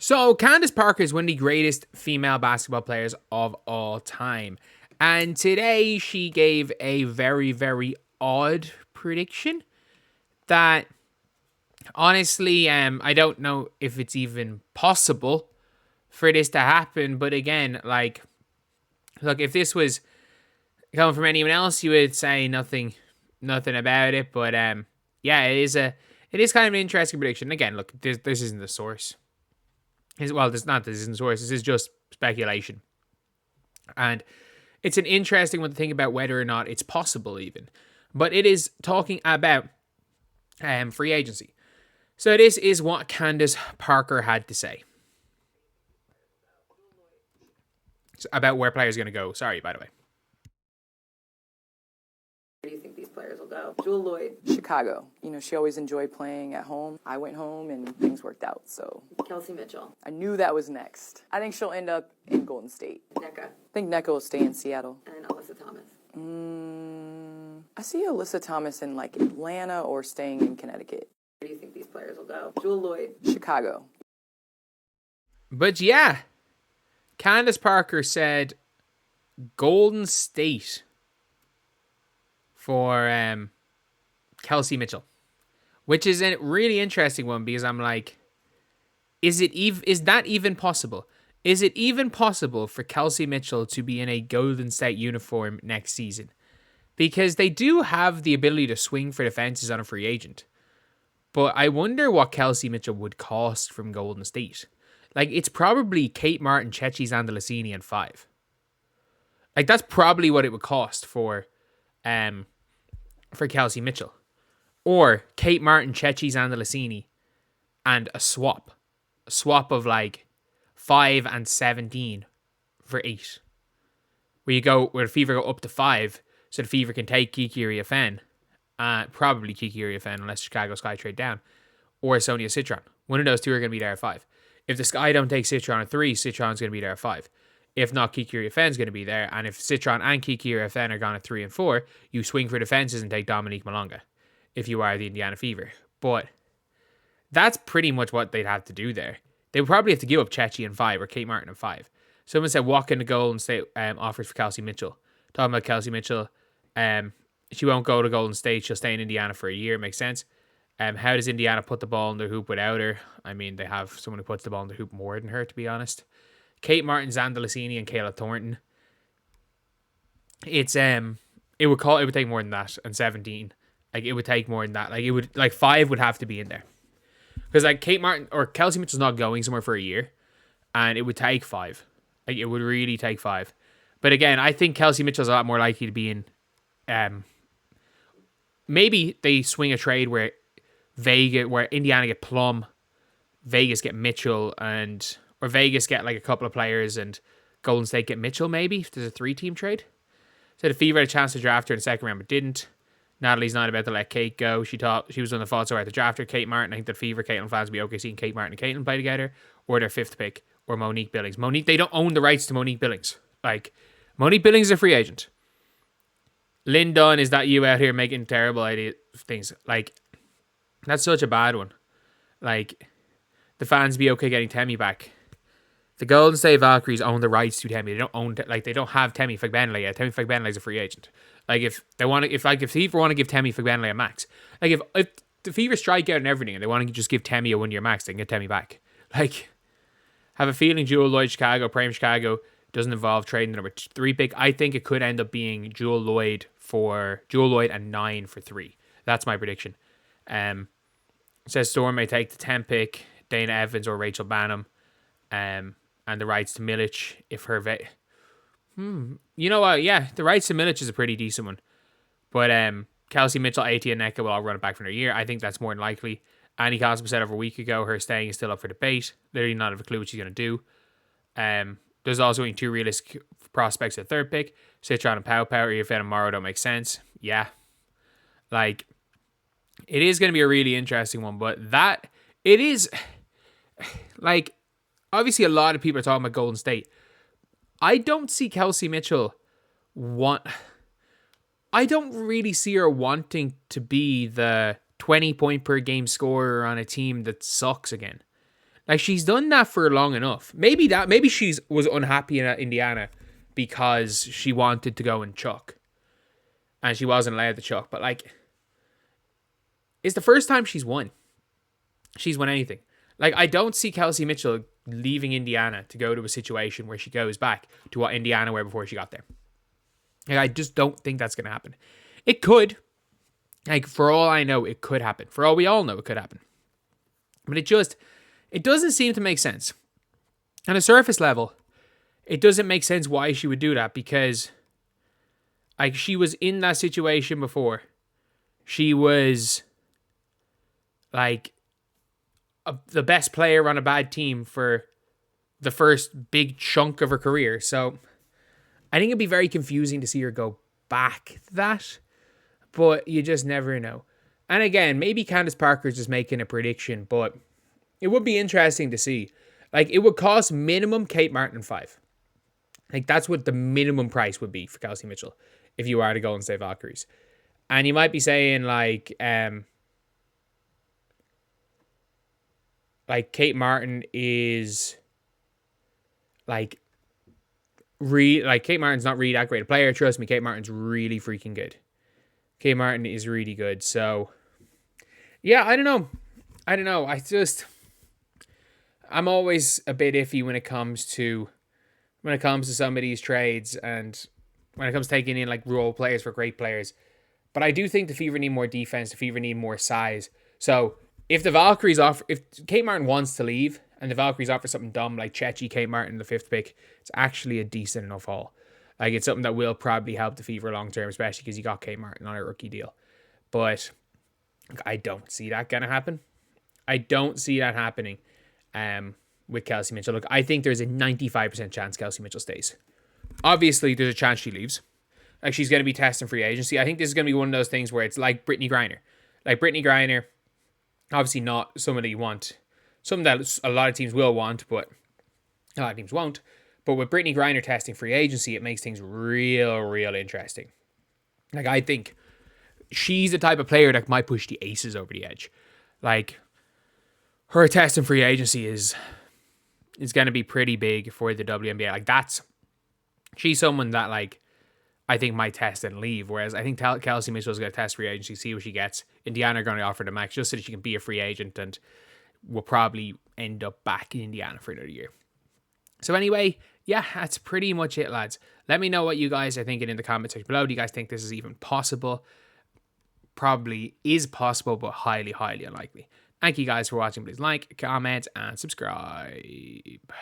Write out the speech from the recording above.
So, Candace Parker is one of the greatest female basketball players of all time. And today she gave a very, very odd prediction that honestly, I don't know if it's even possible for this to happen. But again, like, look, if this was coming from anyone else, you would say nothing about it. But yeah, it is kind of an interesting prediction. Again, look, this isn't the source. Well, this isn't the source. This is just speculation, and it's an interesting one to think about whether or not it's possible even. But it is talking about free agency. So this is what Candace Parker had to say about where players are going to go. Sorry, by the way. Where do you think these players will go? Jewel Lloyd. Chicago. You know, she always enjoyed playing at home. I went home and things worked out, so. Kelsey Mitchell. I knew that was next. I think she'll end up in Golden State. Nneka. I think Nneka will stay in Seattle. And Alyssa Thomas. I see Alyssa Thomas in, like, Atlanta or staying in Connecticut. Where do you think these players will go? Jewel Lloyd. Chicago. But yeah, Candace Parker said Golden State for Kelsey Mitchell, which is a really interesting one because I'm like, is that even possible? Is it even possible for Kelsey Mitchell to be in a Golden State uniform next season? Because they do have the ability to swing for the fences on a free agent. But I wonder what Kelsey Mitchell would cost from Golden State. Like, it's probably Kate Martin, Ceci Zandalasini, and 5. Like, that's probably what it would cost for Kelsey Mitchell. Or Kate Martin, Ceci Zandalasini, and a swap. A swap of, like, 5 and 17 for 8. Where the Fever go up to 5, so the Fever can take Kiki Iriafen. Probably Kiki Iriafen, unless Chicago Sky trade down. Or Sonia Citron. One of those two are going to be there at 5. If the Sky don't take Citron at 3, Citron's going to be there at 5. If not, Kiki Iriafen's going to be there. And if Citron and Kiki Iriafen are gone at 3 and 4, you swing for the fences and take Dominique Malonga. If you are the Indiana Fever. But that's pretty much what they'd have to do there. They would probably have to give up Ceci and 5 or Kate Martin and 5. Someone said walk in the Golden State offers for Kelsey Mitchell. Talking about Kelsey Mitchell, she won't go to Golden State. She'll stay in Indiana for a year. Makes sense. How does Indiana put the ball in their hoop without her? I mean, they have someone who puts the ball in their hoop more than her, to be honest. Kate Martin, Zandalasini, and Kayla Thornton. It would take more than that, and 17. Like, it would take more than that. Like, it would, like, 5 would have to be in there. Because, like, Kate Martin or Kelsey Mitchell's not going somewhere for a year, and it would take 5. Like, it would really take 5. But again, I think Kelsey Mitchell's a lot more likely to be in. Maybe they swing a trade where Indiana get Plum, Vegas get Mitchell, or Vegas get like a couple of players and Golden State get Mitchell, maybe, if there's a 3-team trade. So the Fever had a chance to draft her in the second round, but didn't. Natalie's not about to let Kate go. She thought she was on the thought so hard to draft her. Kate Martin, I think the Fever, Caitlin fans will be okay seeing Kate Martin and Caitlin play together, or their 5th pick, or Monique Billings. They don't own the rights to Monique Billings. Like, Monique Billings is a free agent. Lynn Dunn, is that you out here making terrible things? Like, that's such a bad one. Like, the fans be okay getting Temi back. The Golden State Valkyries own the rights to Temi. They don't own, they don't have Temi Fagbenley yet. Temi Fagbenley is a free agent. Like, if Fever want to give Temi Fagbenley a max, like, if the Fever strike out and everything and they want to just give Temi a 1-year max, they can get Temi back. Like, have a feeling Jewel Lloyd Prime Chicago doesn't involve trading the number 3 pick. I think it could end up being Jewel Lloyd and 9 for 3. That's my prediction. Says Storm may take the 10 pick, Dana Evans or Rachel Banham, and the rights to Milic if her you know what? Yeah, the rights to Milic is a pretty decent one. But Kelsey Mitchell, AT, and Nneka will all run it back from their year. I think that's more than likely. Annie Cosmo said over a week ago her staying is still up for debate. Literally not have a clue what she's going to do. There's also 2 realistic prospects at 3rd pick. Citron and Pow Pow or Iriafen and Morrow don't make sense. Yeah. Like, it is going to be a really interesting one, but it is, like, obviously a lot of people are talking about Golden State. I don't see Kelsey Mitchell I don't really see her wanting to be the 20 point per game scorer on a team that sucks again. Like, she's done that for long enough. Maybe she's was unhappy at Indiana because she wanted to go and chuck. And she wasn't allowed to chuck. But, like, it's the first time she's won. She's won anything. Like, I don't see Kelsey Mitchell leaving Indiana to go to a situation where she goes back to what Indiana were before she got there. Like, I just don't think that's going to happen. It could. Like, for all I know, it could happen. For all we all know, it could happen. But it doesn't seem to make sense. On a surface level, it doesn't make sense why she would do that, because, like, she was in that situation before. She was, like, the best player on a bad team for the first big chunk of her career. So I think it'd be very confusing to see her go back to that, but you just never know. And again, maybe Candace Parker is just making a prediction, but it would be interesting to see. Like, it would cost minimum Kate Martin 5. Like, that's what the minimum price would be for Kelsey Mitchell if you are to Golden State Valkyries. And you might be saying, like Kate Martin is Kate Martin's not really that great a player. Trust me, Kate Martin's really freaking good. Kate Martin is really good. So, yeah, I don't know. I'm always a bit iffy when it comes to some of these trades and when it comes to taking in, like, role players for great players. But I do think the Fever need more defense. The Fever need more size. So if Kate Martin wants to leave and the Valkyries offer something dumb like Chechi Kate Martin, the 5th pick, it's actually a decent enough haul. Like, it's something that will probably help the Fever long term, especially because you got Kate Martin on a rookie deal. But I don't see that going to happen. I don't see that happening with Kelsey Mitchell. Look, I think there's a 95% chance Kelsey Mitchell stays. Obviously, there's a chance she leaves. Like, she's going to be testing free agency. I think this is going to be one of those things where it's like Brittany Griner. Like, Brittany Griner, obviously not someone that you want. Something that a lot of teams will want, but a lot of teams won't. But with Brittany Griner testing free agency, it makes things real interesting. Like, I think she's the type of player that might push the Aces over the edge. Like, her testing free agency is going to be pretty big for the WNBA. Like, she's someone that, like, I think might test and leave. Whereas I think Kelsey Mitchell is going to test free agency, see what she gets. Indiana are going to offer the max just so that she can be a free agent and will probably end up back in Indiana for another year. So anyway, yeah, that's pretty much it, lads. Let me know what you guys are thinking in the comment section below. Do you guys think this is even possible? Probably is possible, but highly unlikely. Thank you guys for watching. Please like, comment, and subscribe.